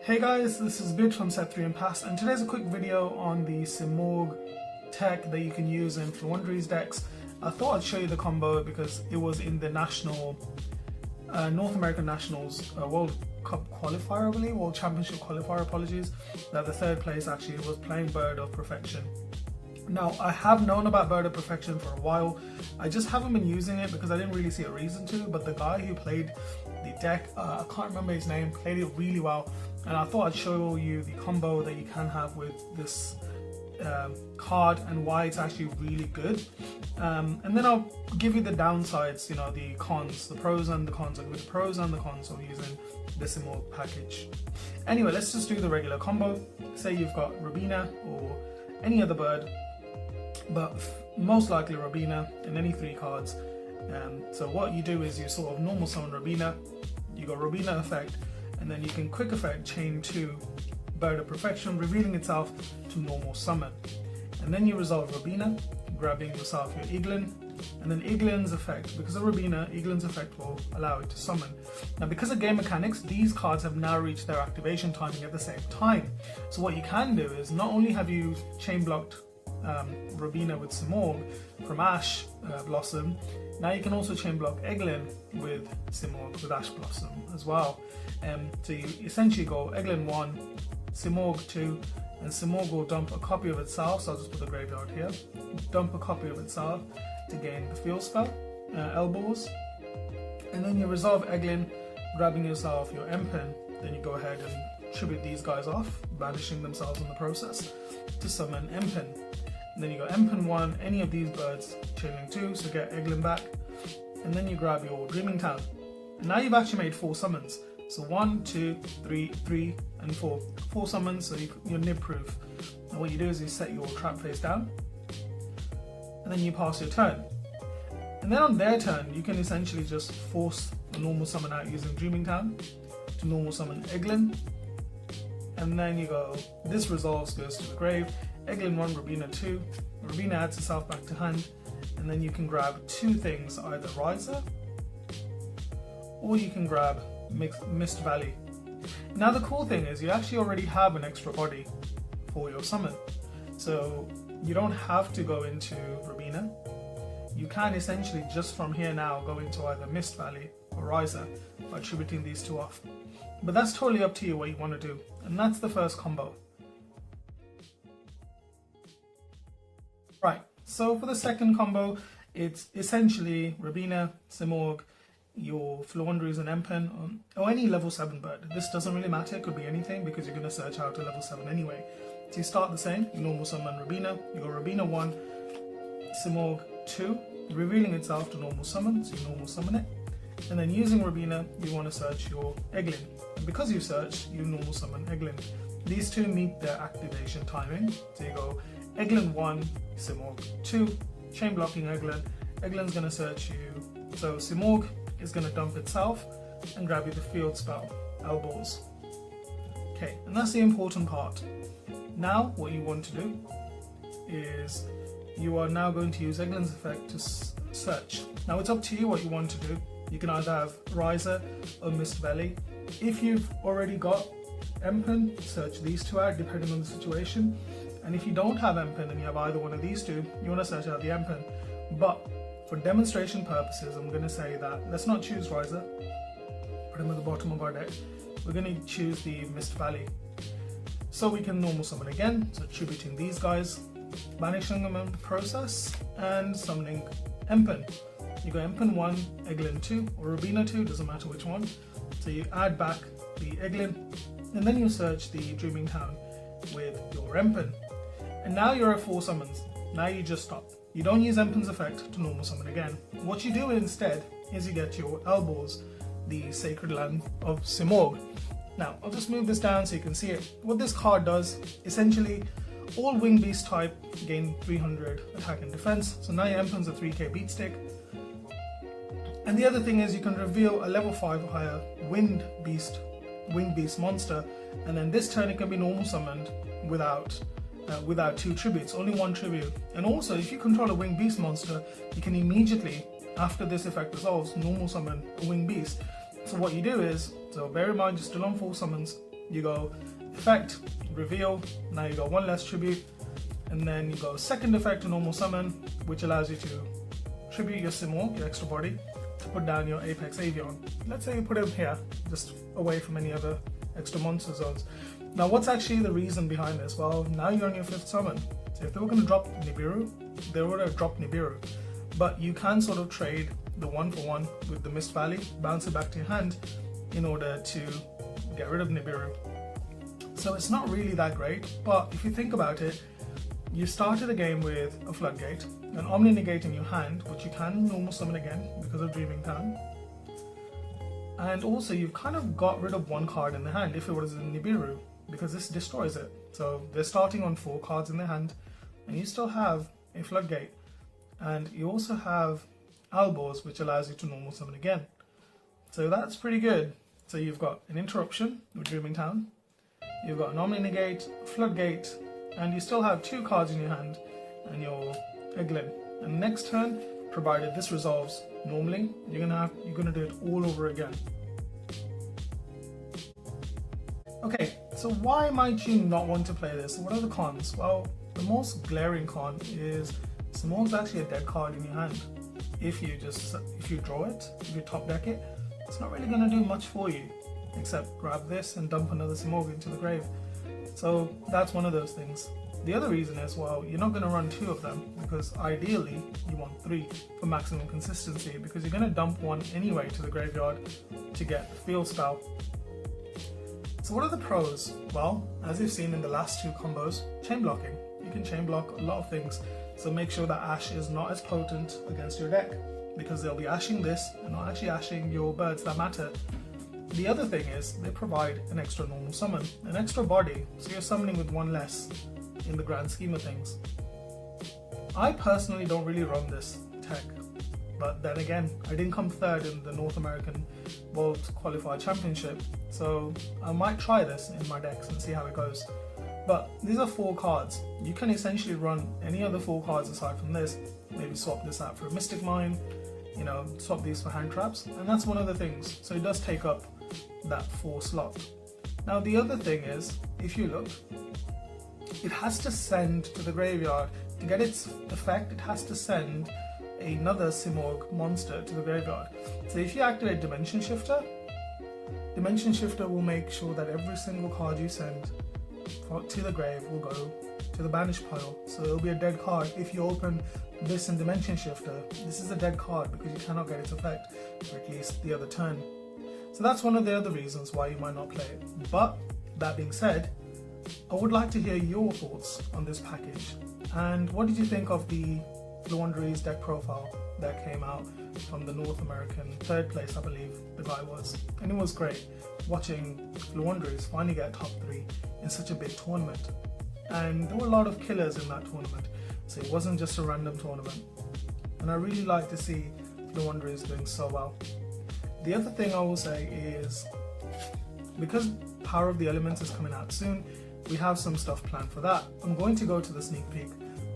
Hey guys, this is Bid from Set 3 and Pass, and today's a quick video on the Simorgh tech that you can use in Floowandereeze decks. I thought I'd show you the combo because it was in the national, North American Nationals World Cup qualifier, I believe, World Championship qualifier, apologies, that the third place actually was playing Bird of Perfection. Now, I have known about Bird of Perfection for a while. I just haven't been using it because I didn't really see a reason to, but the guy who played the deck, I can't remember his name, played it really well, and I thought I'd show you the combo that you can have with this card and why it's actually really good. And then I'll give you the downsides, you know, the cons, the pros and the cons, and with the pros and the cons of using the Simorgh package. Anyway, let's just do the regular combo. Say you've got Robina or any other bird, but most likely Robina and any 3 cards. So what you do is you sort of normal summon Robina, you got Robina effect, and then you can quick effect chain to Bird of Perfection, revealing itself to normal summon. And then you resolve Robina, grabbing yourself your Iglin, and then Iglin's effect, because of Robina, Iglin's effect will allow it to summon. Now, because of game mechanics, these cards have now reached their activation timing at the same time. So what you can do is not only have you chain blocked Robina with Simorgh from Ash Blossom, now you can also chain block Eglin with Simorgh with Ash Blossom as well. So you essentially go Eglin 1, Simorgh 2, and Simorgh will dump a copy of itself, so I'll just put the graveyard here, dump a copy of itself to gain the field spell, Elbows, and then you resolve Eglin, grabbing yourself your Empen, then you go ahead and tribute these guys off, banishing themselves in the process to summon Empen. And then you go Empen 1, any of these birds, chaining 2, so get Eglin back, and then you grab your Dreaming Town. And now you've actually made 4 summons. So 1, 2, 3, and 4. 4 summons, so you're nib proof. And what you do is you set your trap face down, and then you pass your turn. And then on their turn, you can essentially just force a normal summon out using Dreaming Town to normal summon Eglin. And then you go, this resolves, goes to the grave, Eglin 1, Robina 2, Robina adds herself back to hand, and then you can grab 2 things, either Riser, or you can grab Mist Valley. Now the cool thing is you actually already have an extra body for your summon, so you don't have to go into Robina. You can essentially just from here now go into either Mist Valley or Riser by tributing these 2 off. But that's totally up to you what you want to do, and that's the first combo. Right, so for the second combo, it's essentially Robina, Simorgh, your Floowandereeze and Empen, or any level 7 bird. This doesn't really matter, it could be anything because you're going to search out to level 7 anyway. So you start the same, you normal summon Robina, you go Robina 1, Simorgh 2, revealing itself to normal summon, so you normal summon it. And then using Robina, you want to search your Eglin. And because you search, you normal summon Eglin. These 2 meet their activation timing, so you go Eglin 1, Simorgh 2, chain blocking Eglin. Eglin's going to search you, so Simorgh is going to dump itself and grab you the field spell, Elbows. Okay, and that's the important part. Now what you want to do is you are now going to use Eglin's effect to search. Now it's up to you what you want to do. You can either have Riser or Mist Valley. If you've already got Empen, search these 2 out depending on the situation. And if you don't have Empen and you have either one of these 2, you want to search out the Empen. But for demonstration purposes, I'm going to say that let's not choose Riser, put him at the bottom of our deck. We're going to choose the Mist Valley. So we can normal summon again, so tributing these guys, banishing them in the process, and summoning Empen. You go Empen 1, Eglin 2, or Robina 2, doesn't matter which one. So you add back the Eglin, and then you search the Dreaming Town with your Empen. And now you're at 4 summons. Now you just stop. You don't use Empen's effect to normal summon again. What you do instead is you get your Elbows, the Sacred Land of Simorgh. Now, I'll just move this down so you can see it. What this card does, essentially, all Wing Beast type gain 300 attack and defense. So now your Empen's a 3k beat stick. And the other thing is you can reveal a level 5 or higher Winged Beast monster, and then this turn it can be normal summoned without 2 tributes, only 1 tribute. And also, if you control a Winged Beast monster, you can immediately, after this effect resolves, normal summon a Winged Beast. So what you do is, so bear in mind you're still on 4 summons, you go effect, reveal, now you got one less tribute, and then you go second effect to normal summon, which allows you to tribute your Simorgh, your extra body, to put down your Apex Avion. Let's say you put him here, just away from any other extra monster zones. Now what's actually the reason behind this? Well, now you're on your 5th summon. So if they were going to drop Nibiru, they would have dropped Nibiru. But you can sort of trade the 1-for-1 with the Mist Valley, bounce it back to your hand in order to get rid of Nibiru. So it's not really that great, but if you think about it, you started the game with a Floodgate, an Omni Negate in your hand, which you can normal summon again because of Dreaming Town. And also you've kind of got rid of one card in the hand if it was a Nibiru, because this destroys it. So they're starting on 4 cards in their hand, and you still have a Floodgate. And you also have Albors, which allows you to normal summon again. So that's pretty good. So you've got an Interruption with Dreaming Town, you've got an Omni Negate, Floodgate, and you still have 2 cards in your hand and your Eglin. And next turn, provided this resolves normally, you're gonna do it all over again. Okay, so why might you not want to play this? What are the cons? Well, the most glaring con is Simorgh's actually a dead card in your hand. If you draw it, if you top deck it, it's not really gonna do much for you, except grab this and dump another Simorgh into the grave. So that's one of those things. The other reason is, well, you're not going to run 2 of them, because ideally you want 3 for maximum consistency, because you're going to dump one anyway to the graveyard to get the field spell. So what are the pros? Well, as you've seen in the last 2 combos, chain blocking. You can chain block a lot of things, so make sure that Ash is not as potent against your deck, because they'll be ashing this and not actually ashing your birds that matter. The other thing is they provide an extra normal summon, an extra body, so you're summoning with 1 less in the grand scheme of things. I personally don't really run this tech, but then again, I didn't come 3rd in the North American World Qualifier Championship, so I might try this in my decks and see how it goes. But these are 4 cards. You can essentially run any other 4 cards aside from this, maybe swap this out for a Mystic Mine, you know, swap these for hand traps, and that's one of the things. So it does take up that 4 slot. Now the other thing is, if you look, it has to send to the graveyard. To get its effect, it has to send another Simorgh monster to the graveyard. So if you activate Dimension Shifter will make sure that every single card you send to the grave will go to the banish pile. So it'll be a dead card. If you open this in Dimension Shifter, this is a dead card because you cannot get its effect for at least the other turn. So that's one of the other reasons why you might not play it. But that being said, I would like to hear your thoughts on this package. And what did you think of the Floowandereeze deck profile that came out from the North American 3rd place, I believe the guy was. And it was great watching Floowandereeze finally get top 3 in such a big tournament. And there were a lot of killers in that tournament, so it wasn't just a random tournament. And I really like to see Floowandereeze doing so well. The other thing I will say is, because Power of the Elements is coming out soon, we have some stuff planned for that. I'm going to go to the sneak peek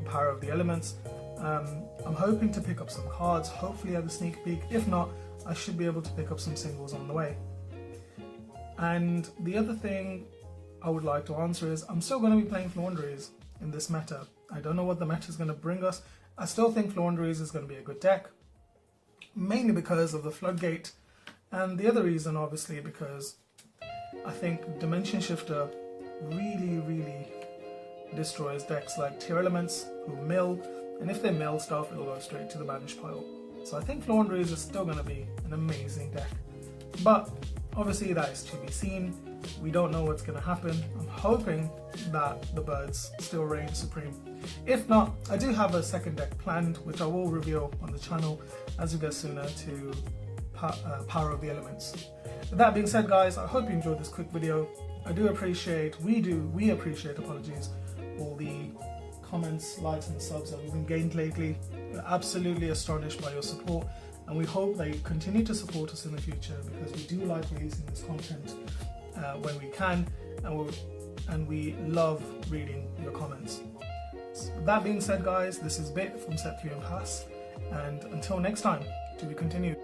Power of the Elements. I'm hoping to pick up some cards, hopefully at the sneak peek. If not, I should be able to pick up some singles on the way. And the other thing I would like to answer is, I'm still going to be playing Floowandereeze in this meta. I don't know what the meta is going to bring us. I still think Floowandereeze is going to be a good deck, mainly because of the Floodgate. And the other reason, obviously, because I think Dimension Shifter really destroys decks like Tier Elements who mill, and if they mill stuff, it'll go straight to the banish pile. So I think Floowandereeze is still going to be an amazing deck. But obviously that is to be seen. We don't know what's going to happen. I'm hoping that the birds still reign supreme. If not, I do have a second deck planned, which I will reveal on the channel as we get sooner to Power of the Elements. With that being said, guys, I hope you enjoyed this quick video. I do appreciate, we appreciate, apologies, all the comments, likes and subs that we've been gained lately. We're absolutely astonished by your support, and we hope that you continue to support us in the future, because we do like releasing this content when we can, and we love reading your comments. So with that being said, guys, this is Bit from Set 3 and Pass, and until next time, to be continued.